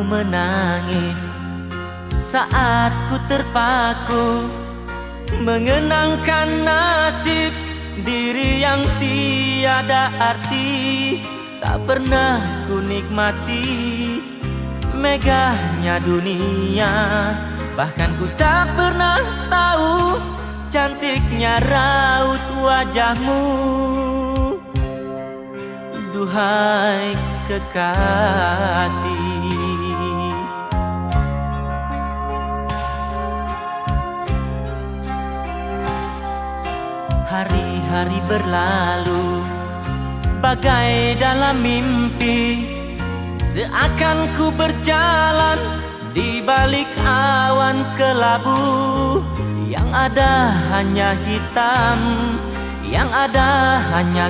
menangis saat ku terpaku mengenangkan nasib diri yang tiada arti. Tak pernah ku nikmati megahnya dunia, bahkan ku tak pernah tahu cantiknya raut wajahmu. Duhai kekasih, hari-hari berlalu bagai dalam mimpi, seakan ku berjalan di balik awan kelabu. Yang ada hanya hitam, yang ada hanya